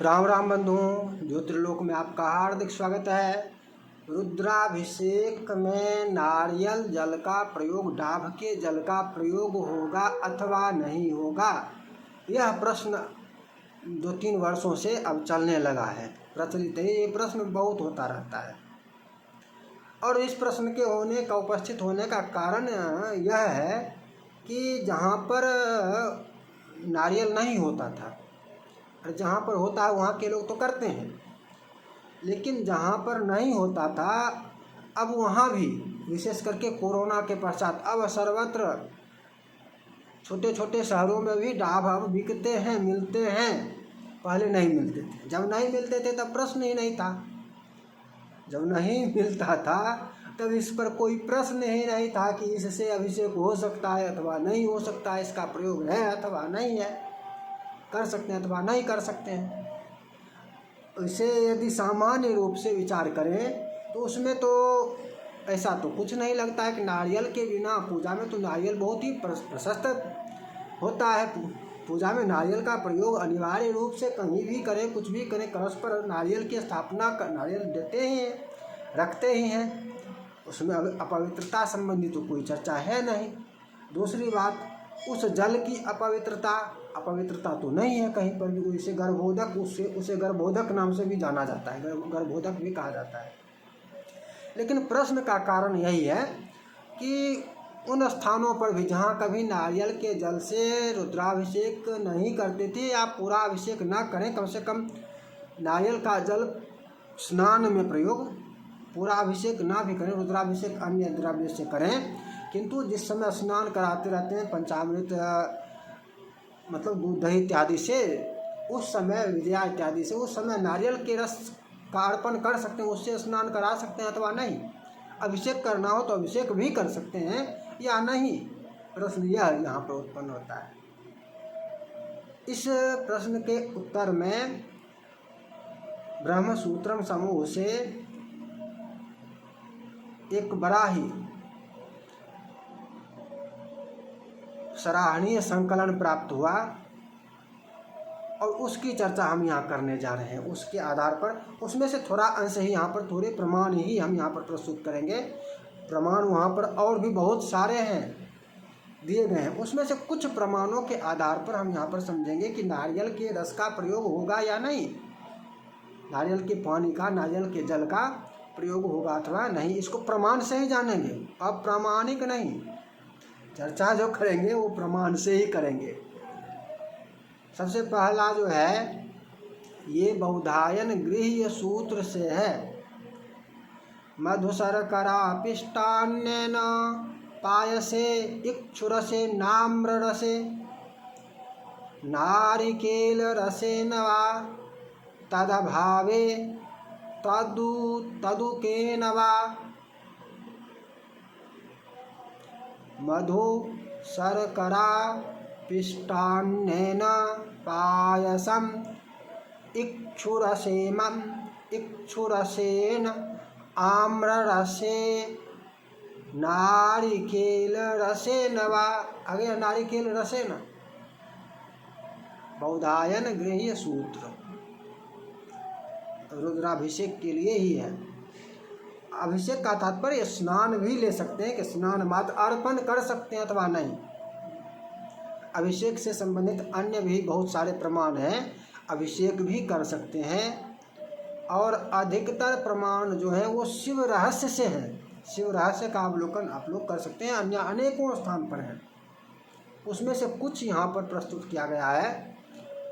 राम राम बंधुओं, ज्योतिर्लोक में आपका हार्दिक स्वागत है। रुद्राभिषेक में नारियल जल का प्रयोग, डाभ के जल का प्रयोग होगा अथवा नहीं होगा, यह प्रश्न 2-3 वर्षों से अब चलने लगा है, प्रचलित है। ये प्रश्न बहुत होता रहता है और इस प्रश्न के होने का, उपस्थित होने का कारण यह है कि जहाँ पर नारियल नहीं होता था और जहाँ पर होता है वहाँ के लोग तो करते हैं, लेकिन जहाँ पर नहीं होता था अब वहाँ भी, विशेष करके कोरोना के पश्चात, अब सर्वत्र छोटे छोटे शहरों में भी डाभ अब बिकते हैं, मिलते हैं। पहले नहीं मिलते थे। जब नहीं मिलते थे तब प्रश्न ही नहीं था। जब नहीं मिलता था तब इस पर कोई प्रश्न ही नहीं था कि इससे अभिषेक हो सकता है अथवा नहीं हो सकता है, इसका प्रयोग है अथवा नहीं है, कर सकते हैं अथवा नहीं कर सकते हैं। इसे यदि सामान्य रूप से विचार करें तो उसमें तो ऐसा तो कुछ नहीं लगता है कि नारियल के बिना पूजा में, तो नारियल बहुत ही प्रशस्त होता है। पूजा में नारियल का प्रयोग अनिवार्य रूप से कहीं भी करें, कुछ भी करें, कलश पर नारियल की स्थापना कर नारियल देते ही हैं, रखते ही हैं। उसमें अपवित्रता संबंधी तो कोई चर्चा है नहीं। दूसरी बात, उस जल की अपवित्रता तो नहीं है कहीं पर भी। उसे गर्भोदक, उसे गर्भोदक नाम से भी जाना जाता है, गर्भोदक भी कहा जाता है। लेकिन प्रश्न का कारण यही है कि उन स्थानों पर भी जहाँ कभी नारियल के जल से रुद्राभिषेक नहीं करते थे या पूरा अभिषेक ना करें, कम से कम नारियल का जल स्नान में प्रयोग, पूरा अभिषेक ना भी करें, रुद्राभिषेक अन्य द्रव्य से करें, किंतु जिस समय स्नान कराते रहते हैं पंचामृत, मतलब दूध दही इत्यादि से, उस समय विद्या इत्यादि से, उस समय नारियल के रस का अर्पण कर सकते हैं, उससे स्नान करा सकते हैं अथवा नहीं। अभिषेक करना हो तो अभिषेक भी कर सकते हैं या नहीं, प्रश्न यह यहाँ पर उत्पन्न होता है। इस प्रश्न के उत्तर में ब्रह्मसूत्रम समूह से एक बड़ा ही सराहनीय संकलन प्राप्त हुआ और उसकी चर्चा हम यहाँ करने जा रहे हैं। उसके आधार पर, उसमें से थोड़ा अंश ही यहाँ पर, थोड़े प्रमाण ही हम यहाँ पर प्रस्तुत करेंगे। प्रमाण वहाँ पर और भी बहुत सारे हैं, दिए गए हैं। उसमें से कुछ प्रमाणों के आधार पर हम यहाँ पर समझेंगे कि नारियल के रस का प्रयोग होगा या नहीं, नारियल के पानी का, नारियल के जल का प्रयोग होगा अथवा नहीं। इसको प्रमाण से ही जानेंगे, अप्रामाणिक नहीं। चर्चा जो करेंगे वो प्रमाण से ही करेंगे। सबसे पहला जो है ये बौधायन गृह्य सूत्र से है। मधुशर्करा पिष्टान्नेन पायसे इक्षुरसे नाम्ररसे नारिकेल रसेन वा तदभावे तदुकेन वा मधु शर्करा पिष्टान्नेन पायसम इक्षुरसेन आम्ररसे नारिकेल रसेन वा, आगे नारिकेल रसेन। बौधायन गृह्य सूत्र रुद्राभिषेक के लिए ही है। अभिषेक का तात्पर्य स्नान भी ले सकते हैं कि स्नान मात्र, अर्पण कर सकते हैं अथवा नहीं। अभिषेक से संबंधित अन्य भी बहुत सारे प्रमाण हैं, अभिषेक भी कर सकते हैं। और अधिकतर प्रमाण जो है वो शिव रहस्य से है। शिव रहस्य का अवलोकन आप लोग कर सकते हैं, अन्य अनेकों स्थान पर है। उसमें से कुछ यहाँ पर प्रस्तुत किया गया है,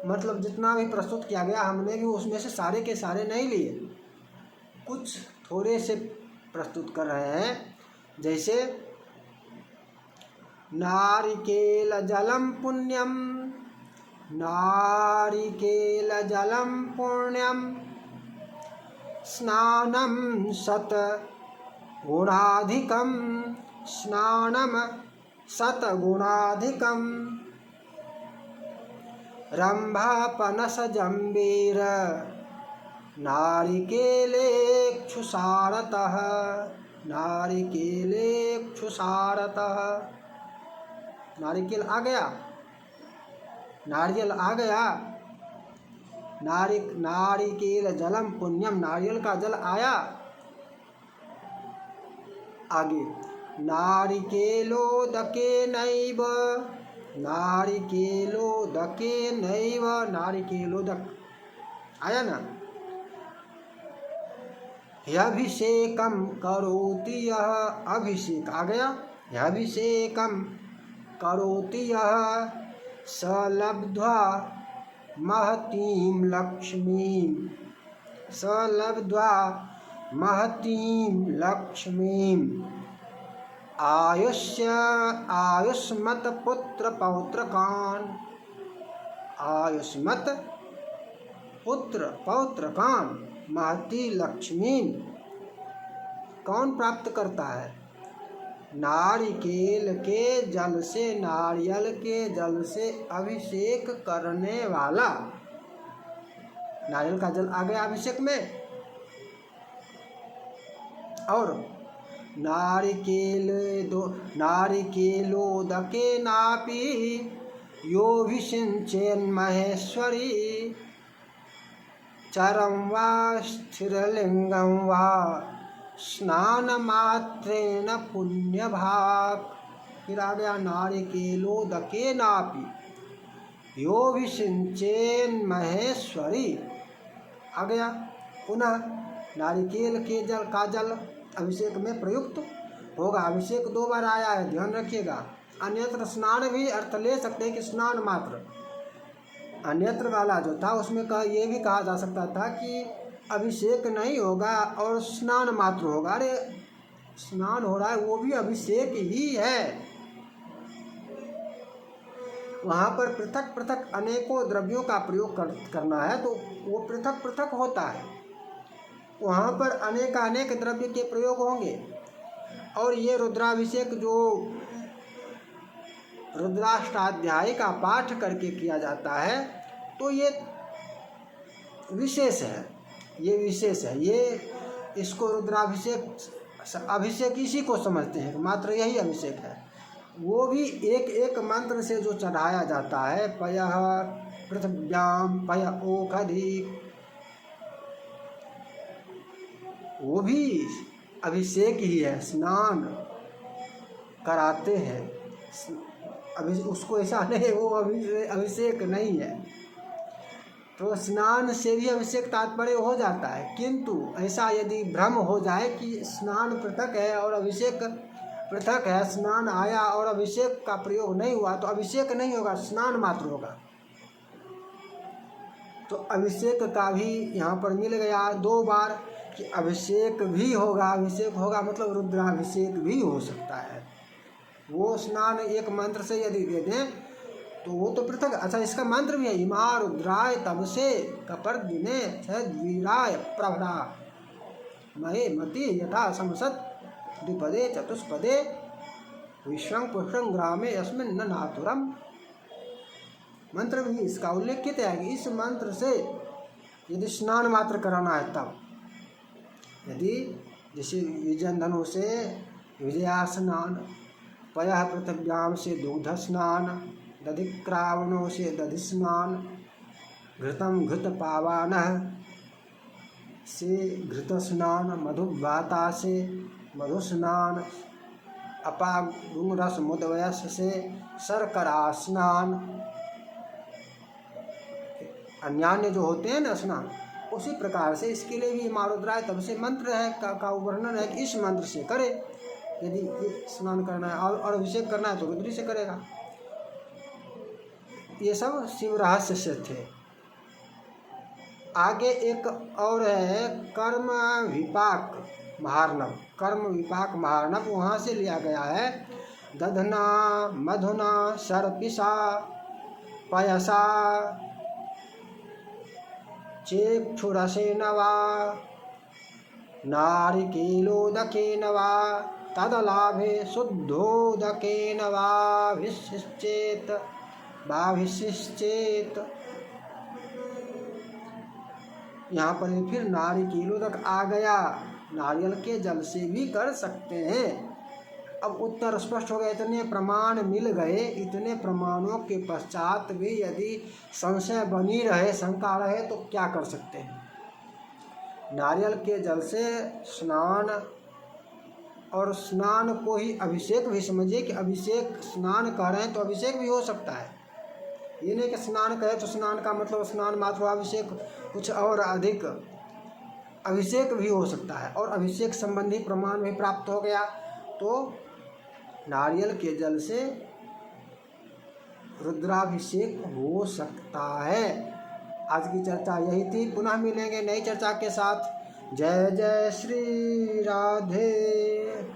मतलब जितना भी प्रस्तुत किया गया हमने भी उसमें से सारे के सारे नहीं लिए, कुछ थोड़े से प्रस्तुत कर रहे हैं। जैसे नारिकेल जलम पुण्यम, नारिकेल जलम पुण्यम स्नानम सत गुणाधिकम, स्नानम सत गुणाधिकम रंभापनस जंबीर नारिकेलेक्षुसारतः, नारिकेलेक्षुसारतः। नारिकेल आ गया, नारियल आ गया, नारिकेल जलम पुण्यम, नारियल का जल आया। आगे नारिकेलोदके नैव, नारिकेलोदके नैव, नारिकेलोदक आया ना। ह्यभिषेकम करोति यः, अभिषेक आ गया। ह्यभिषेकम करोति यः स लब्ध्वा महतीं लक्ष्मीं, स लब्ध्वा महतीं लक्ष्मीं। आयुष्मत पुत्र पौत्रकान्, आयुष्मत पुत्र पौत्रकान् महती लक्ष्मीं। कौन प्राप्त करता है? नारिकेल के जल से, नारियल के जल से अभिषेक करने वाला। नारियल का जल आ गया अभिषेक में। और नारिकेलोदके नापि यो विषिञ्चेन् महेश्वरी, चरम वा स्थिरलिंगं वा स्नानमात्रेण पुण्यभाक्। फिर आ गया नारिकेलोदके नापि यो विषिञ्चेन् महेश्वरी, आ गया। पुनः नारिकेल के जल का जल अभिषेक में प्रयुक्त होगा। अभिषेक 2 बार आया है, ध्यान रखिएगा। अन्यत्र स्नान भी अर्थ ले सकते हैं कि स्नान मात्र। अन्यत्र वाला जो था उसमें ये भी कहा जा सकता था कि अभिषेक नहीं होगा और स्नान मात्र होगा। अरे स्नान हो रहा है वो भी अभिषेक ही है। वहाँ पर पृथक पृथक अनेकों द्रव्यों का प्रयोग करना है तो वो पृथक पृथक होता है। वहाँ पर अनेक द्रव्य के प्रयोग होंगे। और ये रुद्राभिषेक जो रुद्राष्टाध्यायी का पाठ करके किया जाता है तो ये विशेष है, ये विशेष है। ये इसको रुद्राभिषेक, अभिषेक इसी को समझते हैं, मात्र यही अभिषेक है। वो भी एक एक मंत्र से जो चढ़ाया जाता है, पयः पृथिव्याम पय ओखधि, वो भी अभिषेक ही है। स्नान कराते हैं, अभी उसको ऐसा नहीं, वो अभिषेक नहीं है। तो स्नान से भी अभिषेक तात्पर्य हो जाता है। किंतु ऐसा यदि भ्रम हो जाए कि स्नान पृथक है और अभिषेक पृथक है, स्नान आया और अभिषेक का प्रयोग नहीं हुआ, तो अभिषेक नहीं होगा, स्नान मात्र होगा। तो अभिषेक का भी यहाँ पर मिल गया 2 बार कि अभिषेक भी होगा। अभिषेक होगा मतलब रुद्राभिषेक भी हो सकता है। वो स्नान एक मंत्र से यदि दे दें तो वो तो पृथक। अच्छा, इसका मंत्र भी है, इमा रुद्राय तब से कपर दिने वीराय प्रभरा महे मति यथा समसत द्विपदे चतुष्पदे विश्वं पुष्टं ग्रामे अस्मिन् न नातुरम। मंत्र भी इसका उल्लेखित है कि इस मंत्र से यदि स्नान मात्र कराना है तब, यदि जैसे विजन धनु से विजया स्नान, पयः पृथिव्याम से दुग्ध स्नान, दधिक्रावणों से दधि स्नान, घृतम घृत पावानः से घृत स्नान, मधुवाता से मधु स्नान, अपागुरस मुदवयस से शर्करा स्नान, अन्यान्य जो होते हैं ना स्नान, उसी प्रकार से इसके लिए भी मारुद्राय तब से मंत्र है का वर्णन है कि इस मंत्र से करे। यदि स्नान करना है और अभिषेक करना है तो रुद्री से करेगा। ये सब शिव रहस्य से थे। आगे एक और है कर्म विपाक महार्णव। कर्म विपाक महार्णव वहाँ से लिया गया है। दधना मधुना सर्पिषा पयसा चेक्षुरसेन वा नारिकेलोदकेन वा तदलाभे शुद्धोदकेन वा विशिश्चेत। यहाँ पर फिर नारिकेलोदक आ गया। नारियल के जल से भी कर सकते हैं। अब उत्तर स्पष्ट हो गया। इतने प्रमाण मिल गए, इतने प्रमाणों के पश्चात भी यदि संशय बनी रहे, शंका रहे, तो क्या कर सकते हैं? नारियल के जल से स्नान, और स्नान को ही अभिषेक भी समझिए कि अभिषेक, स्नान कह रहे हैं तो अभिषेक भी हो सकता है। ये नहीं कि स्नान कहे तो स्नान का मतलब स्नान मात्र, अभिषेक कुछ और अधिक, अभिषेक भी हो सकता है। और अभिषेक संबंधी प्रमाण भी प्राप्त हो गया, तो नारियल के जल से रुद्राभिषेक हो सकता है। आज की चर्चा यही थी। पुनः मिलेंगे नई चर्चा के साथ। जय जय श्री राधे।